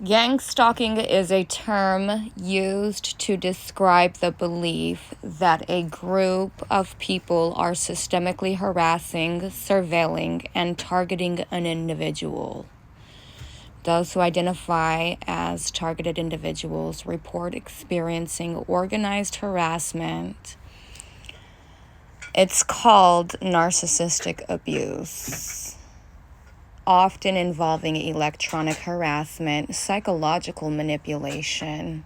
Gang-stalking is a term used to describe the belief that a group of people are systemically harassing, surveilling, and targeting an individual. Those who identify as targeted individuals report experiencing organized harassment. It's called narcissistic abuse, often involving electronic harassment, psychological manipulation,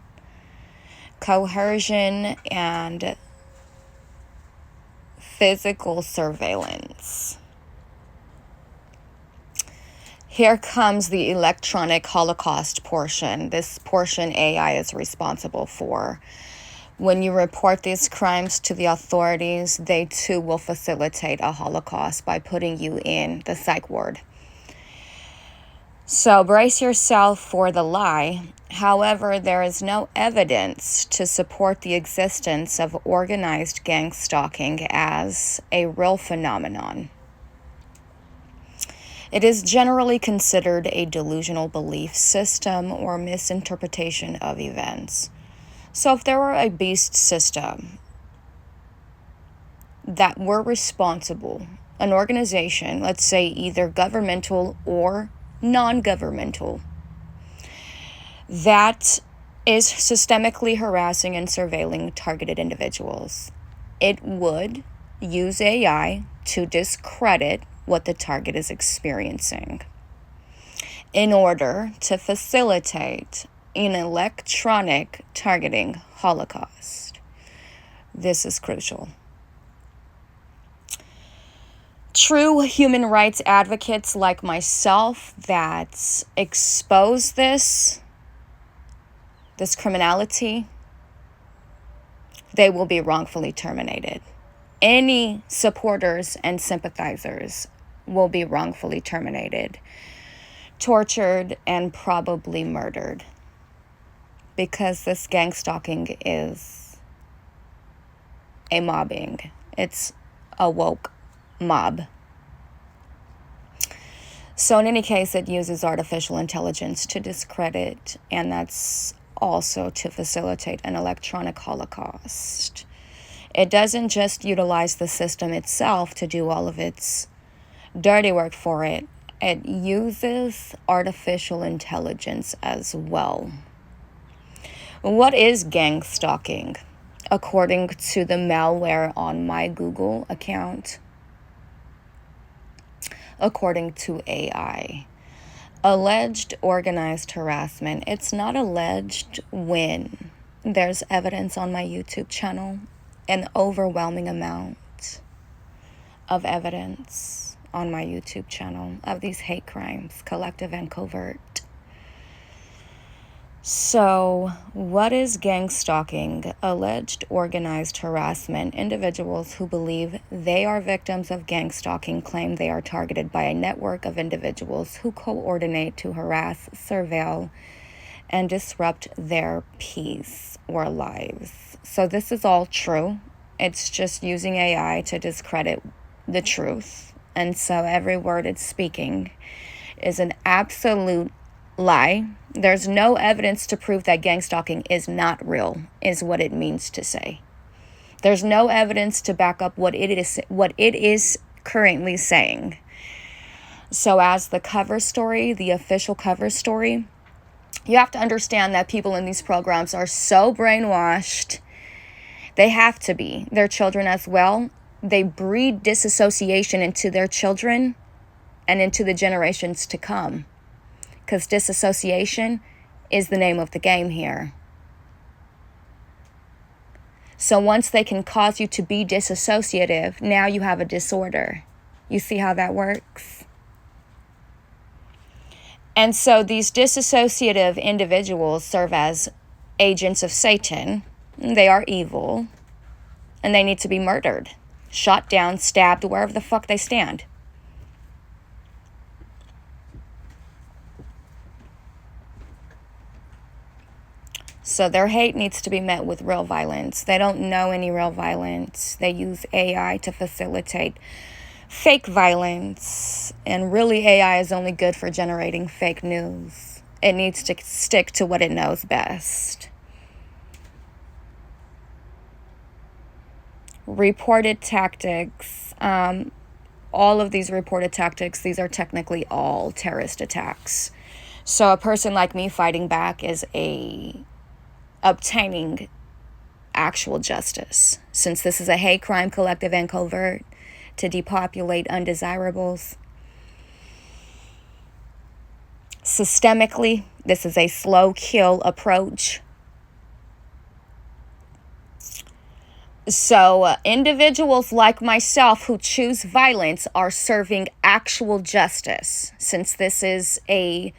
coercion, and physical surveillance. Here comes the electronic Holocaust portion. This portion AI is responsible for. When you report these crimes to the authorities, they too will facilitate a Holocaust by putting you in the psych ward. So brace yourself for the lie. However, there is no evidence to support the existence of organized gang stalking as a real phenomenon. It is generally considered a delusional belief system or misinterpretation of events. So if there were a beast system that were responsible, an organization, let's say either governmental or non-governmental, that is systemically harassing and surveilling targeted individuals, it would use AI to discredit what the target is experiencing in order to facilitate an electronic targeting Holocaust. This is crucial. True human rights advocates like myself that expose this criminality, they will be wrongfully terminated. Any supporters and sympathizers will be wrongfully terminated, tortured, and probably murdered, because this gang stalking is a mobbing. It's a woke mob. So in any case, it uses artificial intelligence to discredit, and that's also to facilitate an electronic Holocaust. It doesn't just utilize the system itself to do all of its dirty work for it. It uses artificial intelligence as well. What is gang stalking? According to the malware on my Google account, according to AI, alleged organized harassment. It's not alleged when there's evidence on my YouTube channel, an overwhelming amount of evidence on my YouTube channel of these hate crimes, collective and covert. So, what is gang stalking? Alleged organized harassment. Individuals who believe they are victims of gang stalking claim they are targeted by a network of individuals who coordinate to harass, surveil, and disrupt their peace or lives. So this is all true. It's just using AI to discredit the truth. And so every word it's speaking is an absolute lie. There's no evidence to prove that gang stalking is not real, is what it means to say. There's no evidence to back up what it is currently saying. So as the cover story, the official cover story, you have to understand that people in these programs are so brainwashed. They have to be. Their children as well. They breed disassociation into their children and into the generations to come. Because disassociation is the name of the game here. So once they can cause you to be disassociative, now you have a disorder. You see how that works? And so these disassociative individuals serve as agents of Satan. They are evil. And they need to be murdered, shot down, stabbed, wherever the fuck they stand. So their hate needs to be met with real violence. They don't know any real violence. They use AI to facilitate fake violence. And really, AI is only good for generating fake news. It needs to stick to what it knows best. Reported tactics. All of these reported tactics, these are technically all terrorist attacks. So a person like me fighting back is obtaining actual justice. Since this is a hate crime, collective and covert, to depopulate undesirables. Systemically, this is a slow kill approach. So individuals like myself who choose violence are serving actual justice, since this is a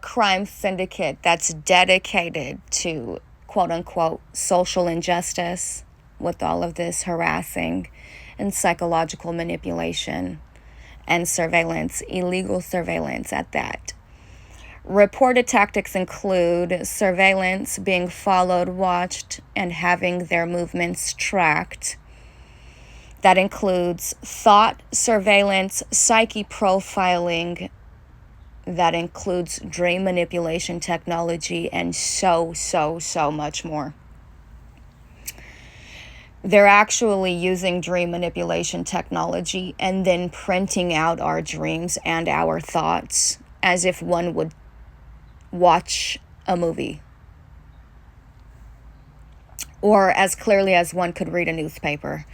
crime syndicate that's dedicated to quote unquote social injustice, with all of this harassing and psychological manipulation and surveillance, illegal surveillance at that. Reported tactics include surveillance, being followed, watched, and having their movements tracked. That includes thought surveillance, psyche profiling. That includes dream manipulation technology, and so much more. They're actually using dream manipulation technology and then printing out our dreams and our thoughts as if one would watch a movie, or as clearly as one could read a newspaper.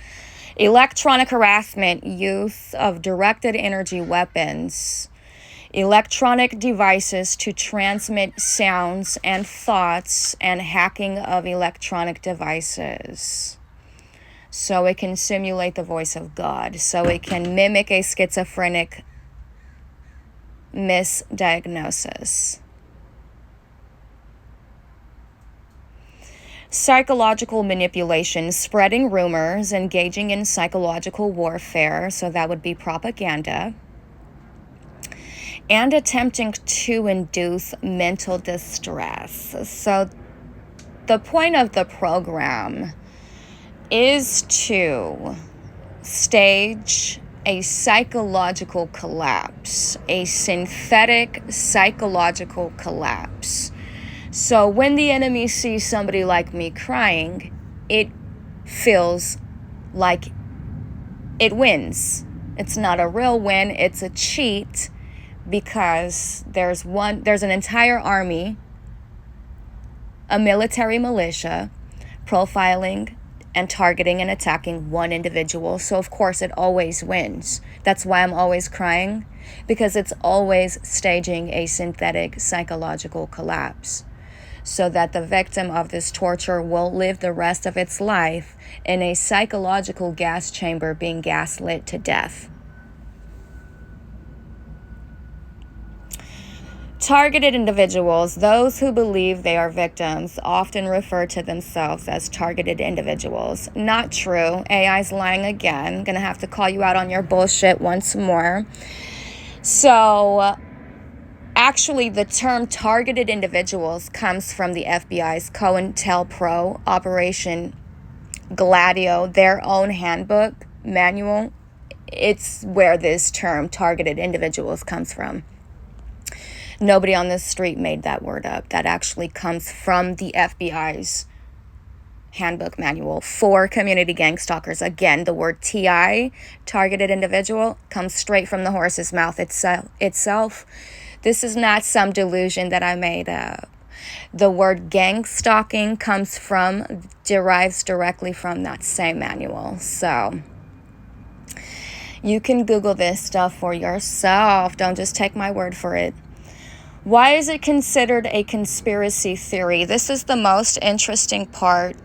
Electronic harassment, use of directed energy weapons, electronic devices to transmit sounds and thoughts, and hacking of electronic devices. So it can simulate the voice of God. So it can mimic a schizophrenic misdiagnosis. Psychological manipulation, spreading rumors, engaging in psychological warfare, so that would be propaganda, and attempting to induce mental distress. So the point of the program is to stage a psychological collapse, a synthetic psychological collapse. So when the enemy sees somebody like me crying, it feels like it wins. It's not a real win, it's a cheat, because there's an entire army, a military militia, profiling and targeting and attacking one individual. So of course it always wins. That's why I'm always crying, because it's always staging a synthetic psychological collapse, so that the victim of this torture will live the rest of its life in a psychological gas chamber, being gaslit to death. Targeted individuals, those who believe they are victims, often refer to themselves as targeted individuals. Not true. AI's lying again. Gonna have to call you out on your bullshit once more. So, actually, the term targeted individuals comes from the FBI's COINTELPRO Operation Gladio, their own handbook manual. It's where this term targeted individuals comes from. Nobody on the street made that word up. That actually comes from the FBI's handbook manual for community gang stalkers. Again, the word TI, targeted individual, comes straight from the horse's mouth itself. This is not some delusion that I made up. The word gang stalking derives directly from that same manual. So you can Google this stuff for yourself. Don't just take my word for it. Why is it considered a conspiracy theory? This is the most interesting part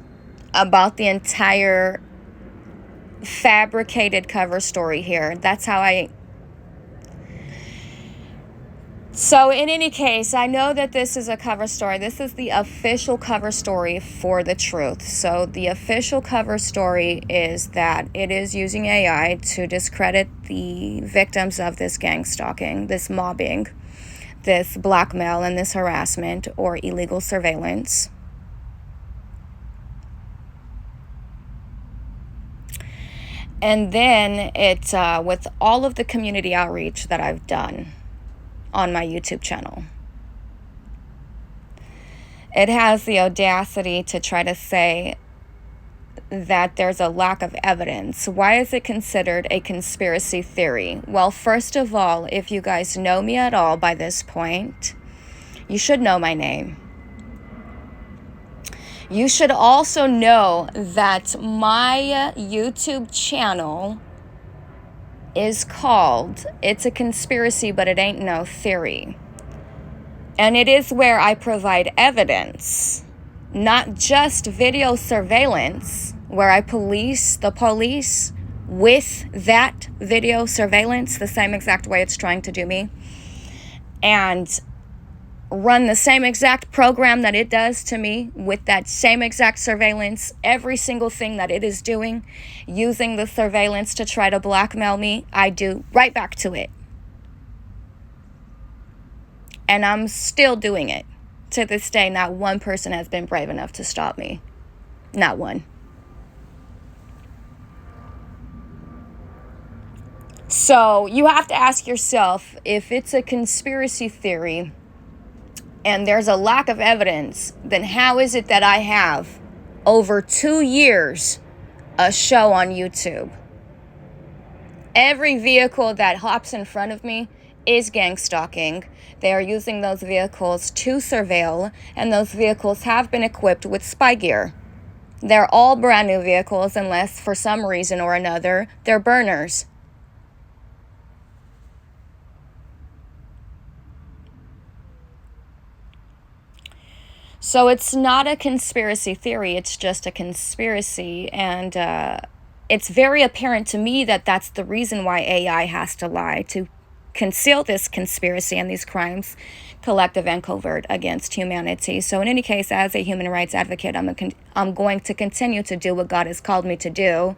about the entire fabricated cover story here. So in any case, I know that this is a cover story. This is the official cover story for The Truth. So the official cover story is that it is using AI to discredit the victims of this gang stalking, this mobbing, this blackmail, and this harassment or illegal And then it, with all of the community outreach that I've done on my YouTube channel, it has the audacity to try to say that there's a lack of evidence. Why is it considered a conspiracy theory? Well, first of all, if you guys know me at all by this point, you should know my name. You should also know that my YouTube channel is called It's a Conspiracy, But It Ain't No Theory. And it is where I provide evidence, not just video surveillance, where I police the police with that video surveillance, the same exact way it's trying to do me, and run the same exact program that it does to me with that same exact surveillance, every single thing that it is doing, using the surveillance to try to blackmail me, I do right back to it. And I'm still doing it. To this day, not one person has been brave enough to stop me. Not one. So you have to ask yourself, if it's a conspiracy theory and there's a lack of evidence, then how is it that I have over 2 years a show on YouTube? Every vehicle that hops in front of me is gang stalking. They are using those vehicles to surveil, and those vehicles have been equipped with spy gear. They're all brand new vehicles, unless for some reason or another they're burners. So it's not a conspiracy theory, it's just a conspiracy. And it's very apparent to me that that's the reason why AI has to lie, to conceal this conspiracy and these crimes, collective and covert, against humanity. So in any case, as a human rights advocate, I'm going to continue to do what God has called me to do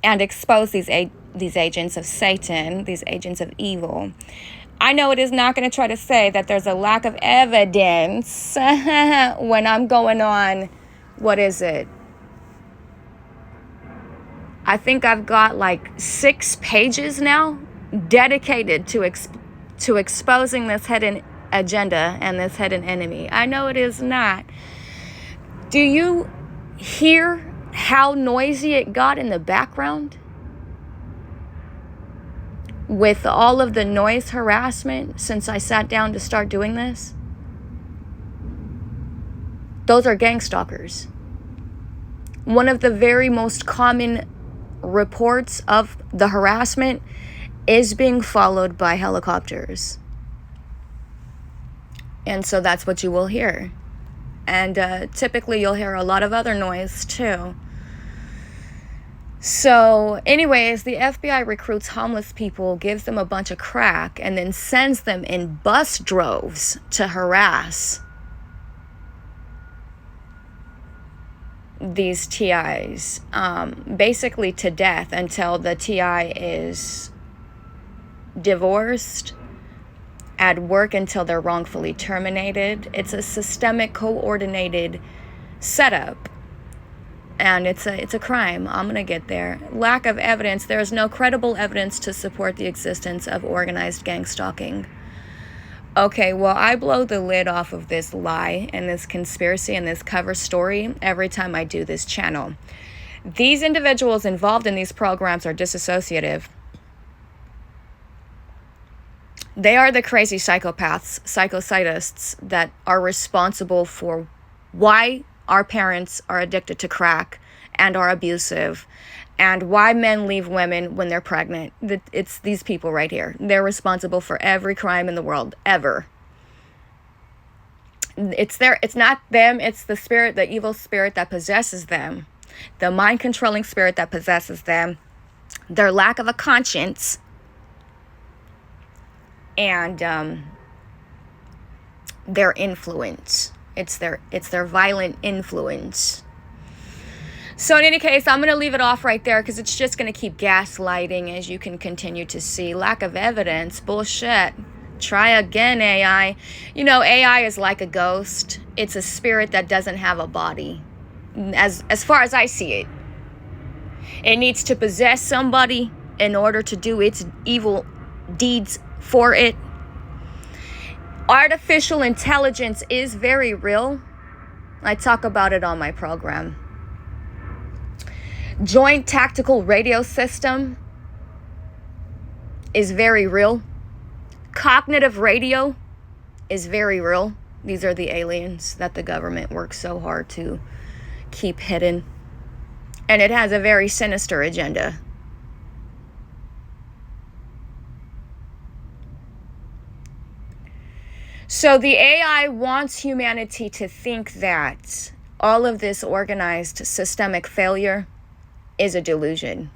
and expose these agents of Satan, these agents of evil. I know it is not going to try to say that there's a lack of evidence when I'm going on, what is it? I think I've got like 6 pages now dedicated to exposing this hidden agenda and this hidden enemy. I know it is not. Do you hear how noisy it got in the background? With all of the noise harassment since I sat down to start doing this? Those are gang stalkers. One of the very most common reports of the harassment is being followed by helicopters. And so that's what you will hear. And typically you'll hear a lot of other noise too. So anyways, the FBI recruits homeless people, gives them a bunch of crack, and then sends them in bus droves to harass these TIs, basically to death, until the TI is divorced, at work until they're wrongfully terminated. It's a systemic, coordinated setup. And it's a crime. I'm going to get there. Lack of evidence. There is no credible evidence to support the existence of organized gang stalking. Okay, well, I blow the lid off of this lie and this conspiracy and this cover story every time I do this channel. These individuals involved in these programs are dissociative. They are the crazy psychopaths, psychosadists that are responsible for why our parents are addicted to crack and are abusive, and why men leave women when they're pregnant. It's these people right here. They're responsible for every crime in the world, ever. It's not them, it's the spirit, the evil spirit that possesses them, the mind-controlling spirit that possesses them, their lack of a conscience, and their influence. It's their violent influence. So in any case, I'm going to leave it off right there because it's just going to keep gaslighting, as you can continue to see. Lack of evidence. Bullshit. Try again, AI. You know, AI is like a ghost. It's a spirit that doesn't have a body. As far as I see it. It needs to possess somebody in order to do its evil deeds for it. Artificial intelligence is very real. I talk about it on my program. Joint Tactical Radio System is very real. Cognitive radio is very real. These are the aliens that the government works so hard to keep hidden. And it has a very sinister agenda. So the AI wants humanity to think that all of this organized systemic failure is a delusion.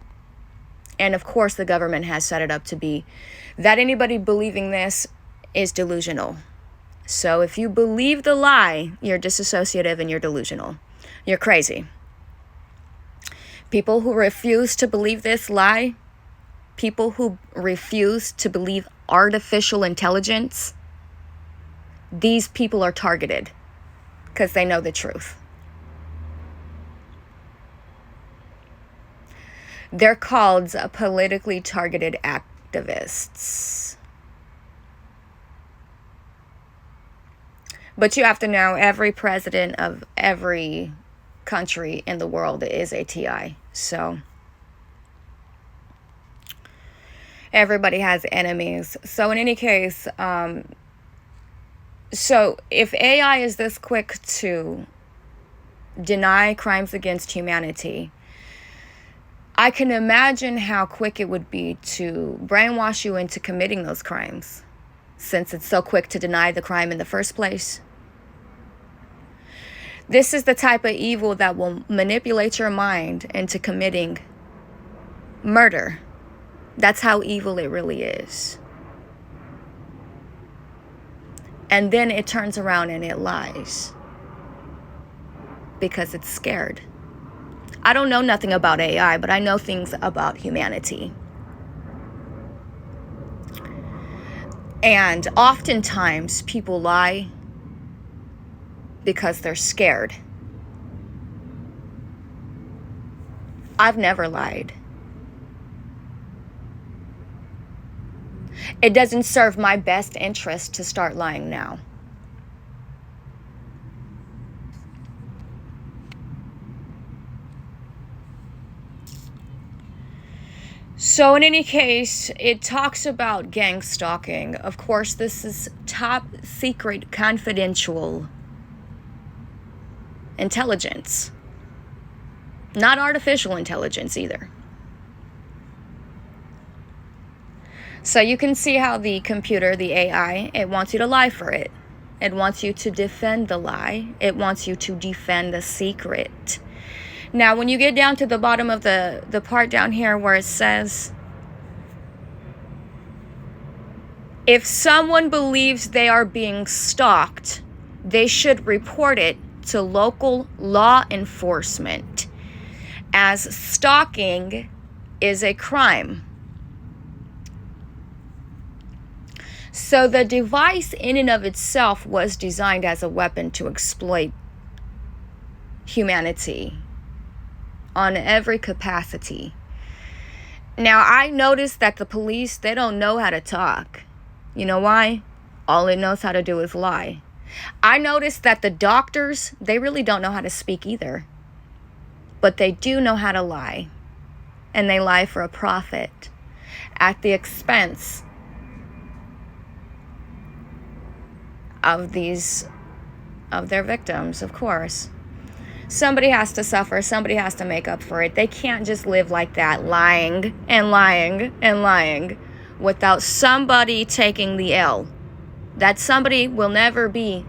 And of course, the government has set it up to be that anybody believing this is delusional. So if you believe the lie, you're disassociative and you're delusional. You're crazy. People who refuse to believe this lie, people who refuse to believe artificial intelligence, these people are targeted because they know the truth. They're called politically targeted activists. But you have to know every president of every country in the world is a TI. So everybody has enemies. So in any case, so if AI is this quick to deny crimes against humanity, I can imagine how quick it would be to brainwash you into committing those crimes, since it's so quick to deny the crime in the first place. This is the type of evil that will manipulate your mind into committing murder. That's how evil it really is. And then it turns around and it lies because it's scared. I don't know nothing about AI, but I know things about humanity. And oftentimes people lie because they're scared. I've never lied. It doesn't serve my best interest to start lying now. So in any case, it talks about gang stalking. Of course, this is top secret, confidential intelligence. Not artificial intelligence either. So you can see how the computer, the AI, it wants you to lie for it. It wants you to defend the lie. It wants you to defend the secret. Now, when you get down to the bottom of the part down here where it says, if someone believes they are being stalked, they should report it to local law enforcement, as stalking is a crime. So the device in and of itself was designed as a weapon to exploit humanity on every capacity. Now, I noticed that the police, they don't know how to talk. You know why? All it knows how to do is lie. I noticed that the doctors, they really don't know how to speak either. But they do know how to lie. And they lie for a profit at the expense of their victims, of course. Somebody has to suffer. Somebody has to make up for it. They can't just live like that, lying and lying and lying without somebody taking the L. That somebody will never be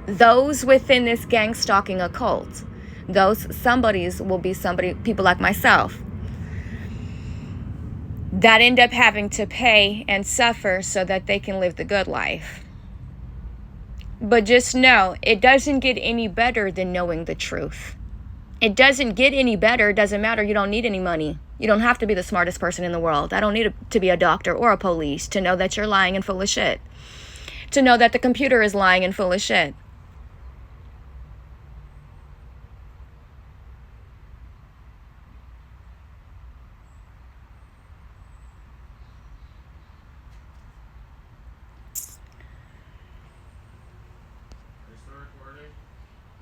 those within this gang stalking occult. Those somebodies will be people like myself that end up having to pay and suffer so that they can live the good life. But just know, it doesn't get any better than knowing the truth. It doesn't get any better. It doesn't matter. You don't need any money. You don't have to be the smartest person in the world. I don't need to be a doctor or a police to know that you're lying and full of shit. To know that the computer is lying and full of shit.